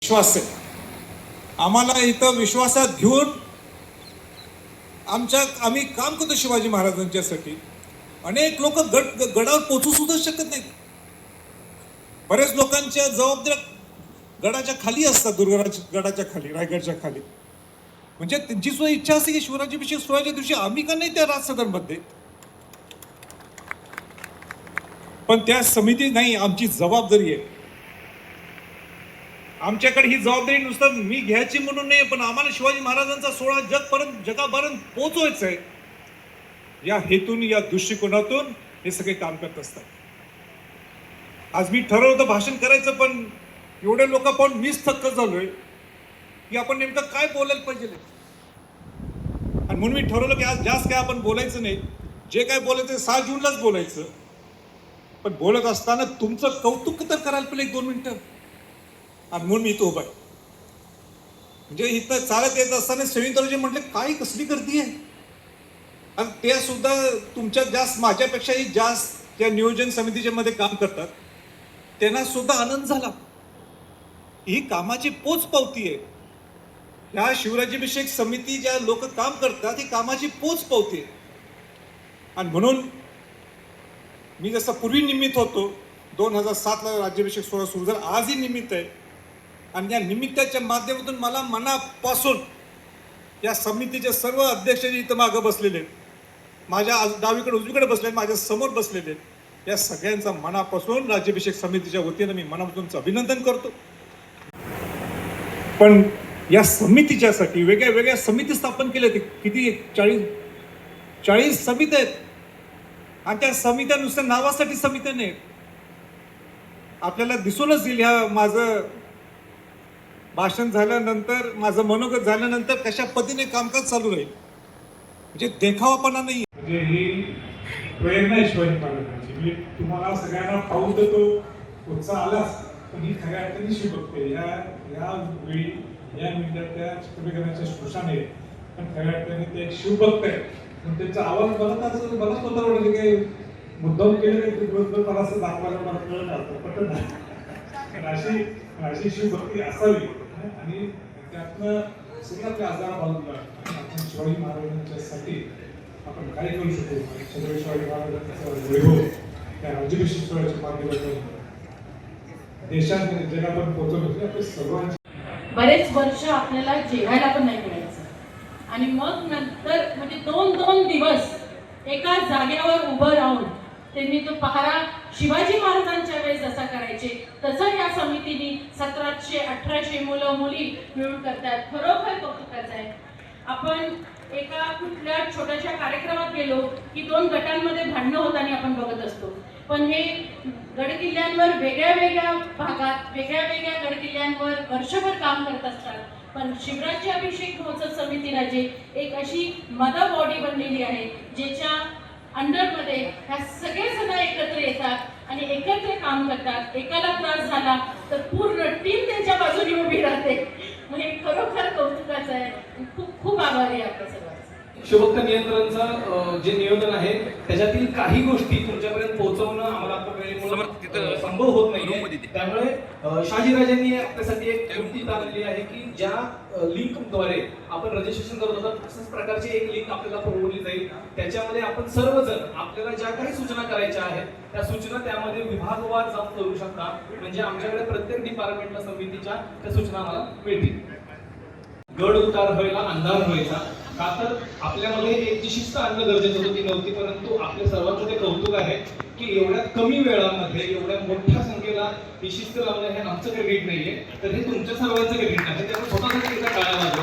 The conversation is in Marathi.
विश्वास आहे. आम्हाला इथं विश्वासात घेऊन आम्ही काम करतो शिवाजी महाराजांच्यासाठी. अनेक लोक गडावर पोहोचू सुद्धा शकत नाहीत. बरेच लोकांच्या जबाबदाऱ्या गडाच्या खाली असतात, गडाच्या खाली, रायगडच्या खाली. म्हणजे त्यांची सुद्धा इच्छा असते की शिवराज्याभिषेक सोहळ्याच्या दिवशी आम्ही का नाही त्या राजसदनमध्ये. पण त्या समिती नाही, आमची जबाबदारी आहे. आमच्याकडे ही जबाबदारी नुसतं मी घ्यायची म्हणून नाही, पण आम्हाला शिवाजी महाराजांचा सोहळा जगापर्यंत पोहोचवायचा आहे. या हेतून, या दृष्टिकोनातून हे सगळे काम करत असतात. आज मी ठरवलं होतं भाषण करायचं, पण एवढे लोक पाहून मीच थक्क झालोय की आपण नेमकं काय बोलायला पाहिजे. आणि म्हणून मी ठरवलं की आज जास्त काय आपण बोलायचं नाही. जे काय बोलायचं 6 जूनलाच बोलायचं. पण बोलत असताना तुमचं कौतुक तर करायला पाहिजे 1-2 मिनिटं. आणि म्हणून मी इथं उभा आहे. म्हणजे इथं चालत येत असताना सविताजी म्हटले काय कसली गर्दी आहे. आणि ते सुद्धा तुमच्यात जास्त, माझ्यापेक्षाही जास्त त्या नियोजन समितीच्या मध्ये काम करतात. त्यांना सुद्धा आनंद झाला. ही कामाची पोच पावती आहे. ह्या शिवराज्याभिषेक समिती ज्या लोक काम करतात ही कामाची पोच पावती आहे. आणि म्हणून मी जसं पूर्वी निमित्त होतो, 2007ला राज्याभिषेक सोहळा सुरू झाला, आजही निमित्त आहे. आणि या निमित्ताच्या माध्यमातून मला मनापासून या समितीचे सर्व अध्यक्ष इथं मागं बसलेले, माझ्या डावीकडे उजवीकडे बसले, माझ्या समोर बसलेले, या सगळ्यांचा मनापासून राज्याभिषेक समितीच्या वतीनं मी मनापासून अभिनंदन करतो. पण या समितीच्यासाठी वेगळ्या वेगळ्या समिती स्थापन केल्या. किती 40 समित्या आहेत. आणि त्या समित्या नुसत्या नावासाठी समित्या नाहीत. आपल्याला दिसूनच येईल ह्या माझं भाषण झाल्यानंतर, माझं मनोगत झाल्यानंतर कशा पद्धतीने कामकाज चालू राहील. म्हणजे देखावापणा नाही. म्हणजे ही प्रेरणा आहे शिवाजी महाराजांची. मी तुम्हाला सगळ्यांना पाहून देतो, उत्साह आलाच, पण ही खऱ्या अर्थाने शिवभक्ती. या वेळी या मिनिटात त्या चित्रकलेच्या स्पृशाने, पण खऱ्या अर्थाने ते एक शिवभक्त आहे. पण त्यांचा आवाज मला स्वतः वाटलं की मुद्दाम केलं की दिवसभर मला असं दाखवायला मला कळत नाही. अशी शिवभक्ती असावी. आणि त्यातनं सगळं आपल्या आजारा बाजूला आपण शिवाजी महाराजांच्यासाठी आपण काय करू शकतो. छत्रपती शिवाजी महाराजांचा वैभव त्या राज्याभिषेक सोहळ्याच्या माध्यमातून देशात जगापर्यंत पोहोचवलं. आपले सर्वांचे बरेच वर्ष आपल्याला जेवायला पण नाही मिळायचं. आणि मग नंतर म्हणजे 2 दिवस एका जागेवर उभं राहून त्यांनी तो पहारा शिवाजी महाराजांच्या वेळेस जसा करायचे तसं या समितीने 1700-1800 मुलं मुली मिळून करतात. खरोखर कौतुकाचं आहे. आपण एका कुठल्या छोट्याशा कार्यक्रमात गेलो की 2 गटांमध्ये भांडणं होताना आपण बघत असतो. पण हे गडकिल्ल्यांवर वेगळ्या भागात वेगळ्या गडकिल्ल्यांवर वर्षभर काम करत असतात. पण शिवराज्याभिषेक महोत्सव समिती राजे एक अशी मदर बॉडी बनलेली आहे ज्याच्या अंडरमध्ये ह्या सगळे जण एकत्र येतात आणि एकत्र काम करतात. एकाला त्रास झाला तर पूर्ण टीम त्यांच्या बाजूने उभी राहते. म्हणजे खरोखर कौतुकाचं आहे. खूप आभारी आहे आपल्या सर्वांचं. शिवभक्त नियंत्रणचं जे नियोजन आहे त्याच्यातील काही गोष्टी तुमच्यापर्यंत पोहोचवणं आम्हाला वेळेमुळे संभव होत नाहीये. त्यामुळे शहाजीराजांनी आपल्यासाठी एक कृती आणलेली आहे की ज्या लिंकद्वारे आपण रजिस्ट्रेशन करत होतो तशाच प्रकारची एक लिंक आपल्याला पुरवली जाईल. त्याच्यामध्ये आपण सर्वजण आपल्याला ज्या काही सूचना करायच्या आहेत त्या सूचना त्यामध्ये विभागवार जाऊन करू शकता. म्हणजे आमच्याकडे प्रत्येक डिपार्टमेंटला समितीच्या त्या सूचना आम्हाला मिळतील. गड उतार व्हायला अंधार व्हायचा का तर आपल्यामध्ये एक जी शिस्त आणणं गरजेचं होतं ती नव्हती. परंतु आपल्या सर्वांचं ते कौतुक आहे की एवढ्या कमी वेळामध्ये एवढ्या मोठ्या संख्येला ही शिस्त लावणं हे आमचं क्रेडिट नाहीये, तर हे तुमच्या सर्वांचं क्रेडिट आहे. त्यामुळे स्वतःसाठी एका काळामध्ये